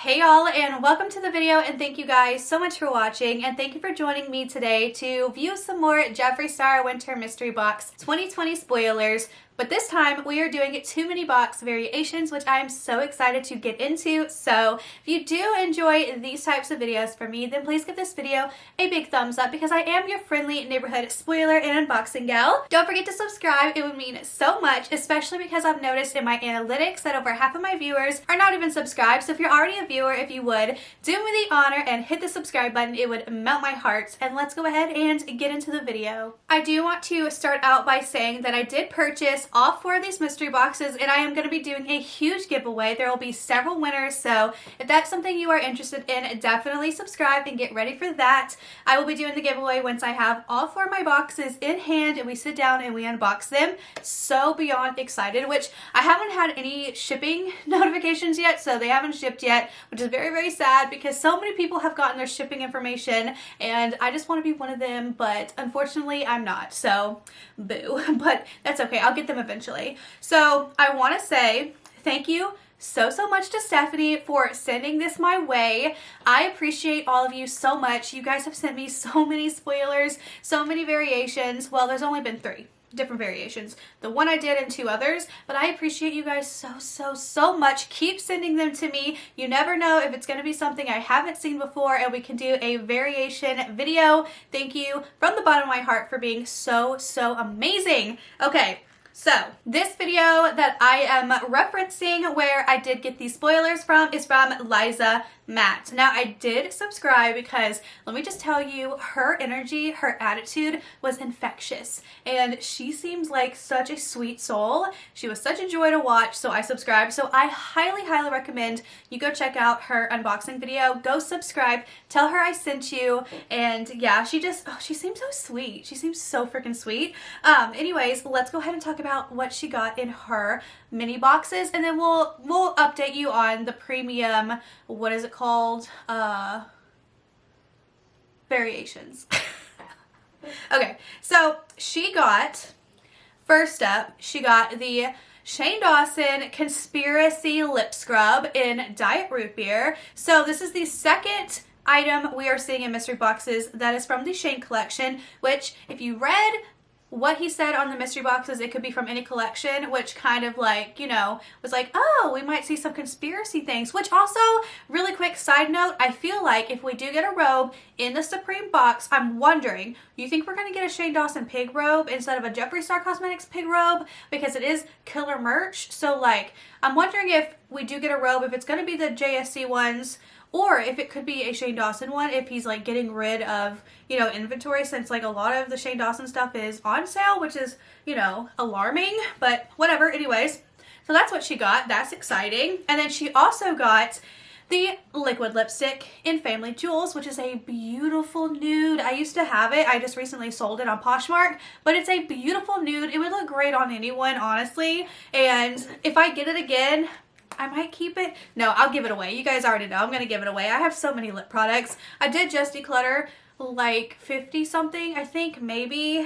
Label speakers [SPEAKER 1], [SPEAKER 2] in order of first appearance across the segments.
[SPEAKER 1] Hey y'all, and welcome to the video, and thank you guys so much for watching, and thank you for joining me today to view some more Jeffree Star Winter Mystery Box 2020 spoilers. But this time we are doing Too Many Box variations, which I am so excited to get into. So if you do enjoy these types of videos from me, then please give this video a big thumbs up because I am your friendly neighborhood spoiler and unboxing gal. Don't forget to subscribe, it would mean so much, especially because I've noticed in my analytics that over half of my viewers are not even subscribed. So if you're already a viewer, if you would, do me the honor and hit the subscribe button, it would melt my heart. And let's go ahead and get into the video. I do want to start out by saying that I did purchase all 4 of these mystery boxes, and I am going to be doing a huge giveaway. There will be several winners, so if that's something you are interested in, definitely subscribe and get ready for that. I will be doing the giveaway once I have all 4 of my boxes in hand and we sit down and we unbox them. So beyond excited, which I haven't had any shipping notifications yet, so they haven't shipped yet, which is very, very sad because so many people have gotten their shipping information and I just want to be one of them, but unfortunately I'm not, so boo. But that's okay, I'll get them eventually. So I want to say thank you so much to Stephanie for sending this my way. I appreciate all of you so much. You guys have sent me so many spoilers, so many variations. Well, there's only been 3 different variations. The one I did and 2 others, but I appreciate you guys so much. Keep sending them to me. You never know if it's going to be something I haven't seen before and we can do a variation video. Thank you from the bottom of my heart for being so amazing. Okay. So, this video that I am referencing where I did get these spoilers from is from Liza Matt. Now, I did subscribe because, let me just tell you, her energy, her attitude was infectious. And she seems like such a sweet soul. She was such a joy to watch, so I subscribed. So I highly recommend you go check out her unboxing video. Go subscribe. Tell her I sent you. And yeah, she seems so sweet. She seems so freaking sweet. Anyways, let's go ahead and talk about what she got in her mini boxes, and then we'll update you on the premium, what is it called, variations. Okay, so she got, first up, she got the Shane Dawson Conspiracy Lip Scrub in Diet Root Beer. So this is the second item we are seeing in mystery boxes that is from the Shane collection, which if you read what he said on the mystery boxes, it could be from any collection, which kind of like, you know, was like, oh, we might see some conspiracy things. Which also, really quick side note, I feel like if we do get a robe in the Supreme box, I'm wondering, you think we're going to get a Shane Dawson pig robe instead of a Jeffree Star Cosmetics pig robe? Because it is killer merch. So like, I'm wondering if we do get a robe, if it's going to be the JSC ones, or if it could be a Shane Dawson one, if he's like getting rid of, you know, inventory, since like a lot of the Shane Dawson stuff is on sale, which is, you know, alarming, but whatever. Anyways, so that's what she got. That's exciting. And then she also got the liquid lipstick in Family Jewels, which is a beautiful nude. I used to have it. I just recently sold it on Poshmark, but it's a beautiful nude. It would look great on anyone, honestly. And if I get it again, I might keep it. No, I'll give it away. You guys already know I'm going to give it away. I have so many lip products. I did just declutter like 50 something, I think, maybe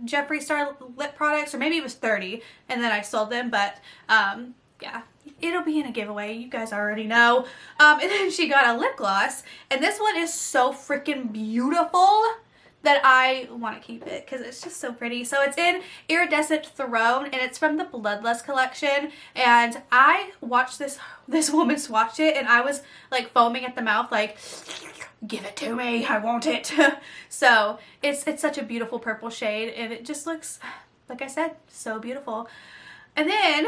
[SPEAKER 1] Jeffree Star lip products, or maybe it was 30 and then I sold them, but yeah, it'll be in a giveaway. You guys already know. And then she got a lip gloss, and this one is so freaking beautiful that I want to keep it because it's just so pretty. So it's in Iridescent Throne, and it's from the NOELLE'S collection. And I watched this woman swatch it, and I was like foaming at the mouth, like, give it to me, I want it. So it's such a beautiful purple shade, and it just looks, like I said, so beautiful. And then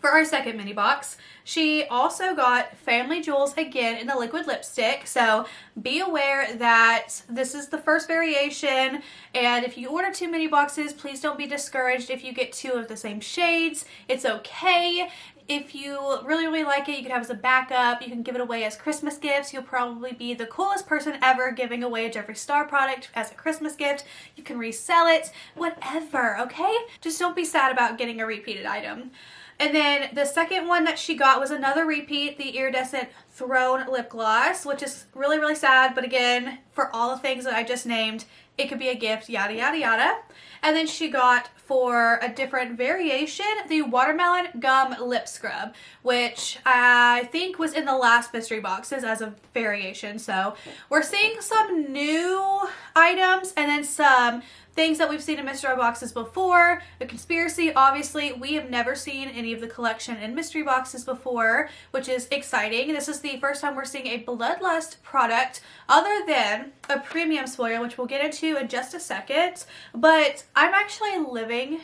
[SPEAKER 1] for our second mini box, she also got Family Jewels again in the liquid lipstick. So be aware that this is the first variation, and if you order 2 mini boxes, please don't be discouraged if you get 2 of the same shades. It's okay. If you really like it, you can have it as a backup. You can give it away as Christmas gifts. You'll probably be the coolest person ever giving away a Jeffree Star product as a Christmas gift. You can resell it, whatever, okay? Just don't be sad about getting a repeated item. And then the second one that she got was another repeat, the Iridescent Throne lip gloss, which is really sad, but again, for all the things that I just named, it could be a gift, yada, yada, yada. And then she got, for a different variation, the Watermelon Gum Lip Scrub, which I think was in the last mystery boxes as a variation. So we're seeing some new items and then some things that we've seen in mystery boxes before. The conspiracy, obviously, we have never seen any of the collection in mystery boxes before, which is exciting. This is the first time we're seeing a Bloodlust product other than a premium spoiler, which we'll get into in just a second. But I'm actually living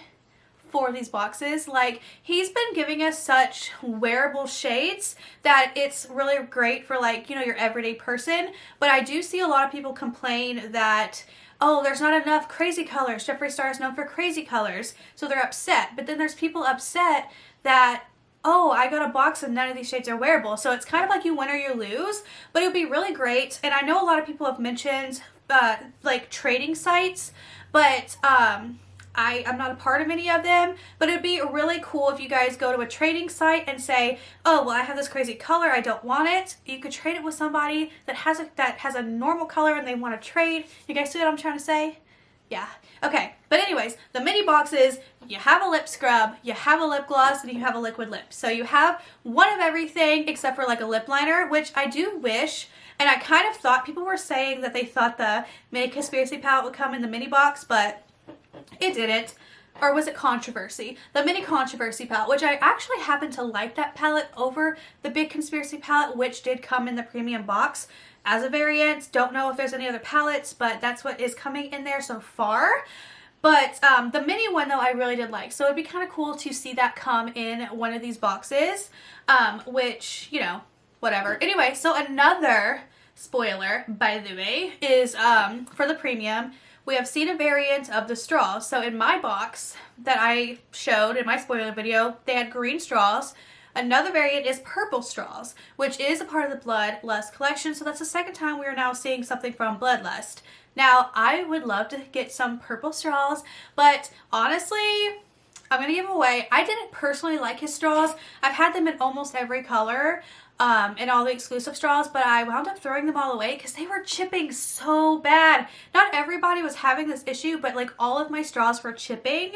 [SPEAKER 1] for these boxes. Like, he's been giving us such wearable shades that it's really great for, like, you know, your everyday person. But I do see a lot of people complain that, oh, there's not enough crazy colors. Jeffree Star is known for crazy colors, so they're upset. But then there's people upset that, oh, I got a box and none of these shades are wearable. So it's kind of like you win or you lose, but it would be really great. And I know a lot of people have mentioned like trading sites, but I'm not a part of any of them, but it'd be really cool if you guys go to a trading site and say, oh, well, I have this crazy color, I don't want it. You could trade it with somebody that has a normal color and they want to trade. You guys see what I'm trying to say? Yeah. Okay. But anyways, the mini boxes, you have a lip scrub, you have a lip gloss, and you have a liquid lip. So you have one of everything except for like a lip liner, which I do wish. And I kind of thought people were saying that they thought the mini conspiracy palette would come in the mini box, but it didn't. Or was it Controversy? The mini Controversy palette, which I actually happen to like that palette over the big conspiracy palette, which did come in the premium box as a variant. Don't know if there's any other palettes, but that's what is coming in there so far. But the mini one, though, I really did like. So it'd be kind of cool to see that come in one of these boxes, which, you know, whatever. Anyway, so another spoiler, by the way, is for the premium. We have seen a variant of the straws. So in my box that I showed in my spoiler video, they had green straws. Another variant is purple straws, which is a part of the Bloodlust collection. So that's the second time we are now seeing something from Bloodlust. Now, I would love to get some purple straws, but honestly, I'm going to give away. I didn't personally like his straws. I've had them in almost every color. And all the exclusive straws, but I wound up throwing them all away because they were chipping so bad. Not everybody was having this issue, but like all of my straws were chipping,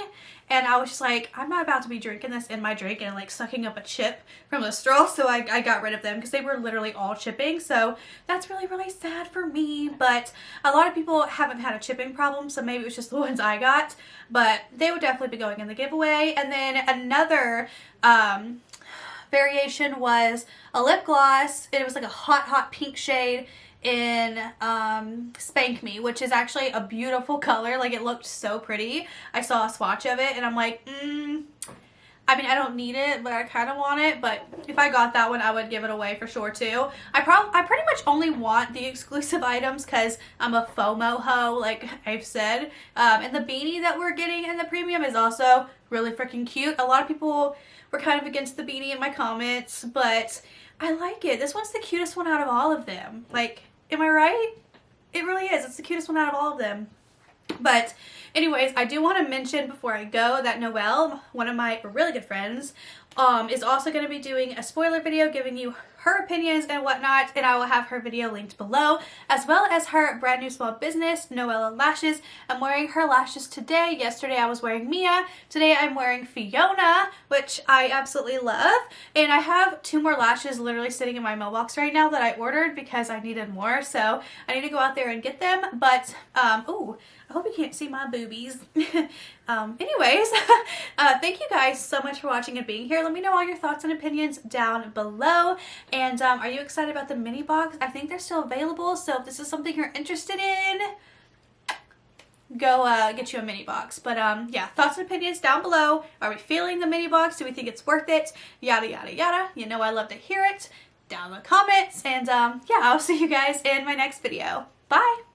[SPEAKER 1] and I was just like, I'm not about to be drinking this in my drink and like sucking up a chip from the straw, so I got rid of them because they were literally all chipping. So that's really, really sad for me, but a lot of people haven't had a chipping problem, so maybe it was just the ones I got, but they would definitely be going in the giveaway. And then another variation was a lip gloss. It was like a hot pink shade in Spank Me, which is actually a beautiful color. Like, it looked so pretty. I saw a swatch of it and I'm like, I mean, I don't need it, but I kind of want it. But if I got that one, I would give it away for sure too. I pretty much only want the exclusive items because I'm a FOMO hoe, like I've said. And the beanie that we're getting in the premium is also really freaking cute. A lot of people were kind of against the beanie in my comments, but I like it. This one's the cutest one out of all of them. Like, am I right? It really is. It's the cutest one out of all of them. But anyways, I do want to mention before I go that Noelle, one of my really good friends, is also going to be doing a spoiler video giving you her opinions and whatnot, and I will have her video linked below, as well as her brand new small business, Noella Lashes. I'm wearing her lashes today. Yesterday I was wearing Mia. Today I'm wearing Fiona, which I absolutely love. And I have 2 more lashes literally sitting in my mailbox right now that I ordered because I needed more, so I need to go out there and get them. But, ooh, I hope you can't see my boobies. Anyways, thank you guys so much for watching and being here. Let me know all your thoughts and opinions down below. And are you excited about the mini box? I think they're still available, so if this is something you're interested in, go get you a mini box. But yeah, thoughts and opinions down below. Are we feeling the mini box? Do we think it's worth it? Yada yada yada. You know I love to hear it down in the comments. And yeah, I'll see you guys in my next video. Bye!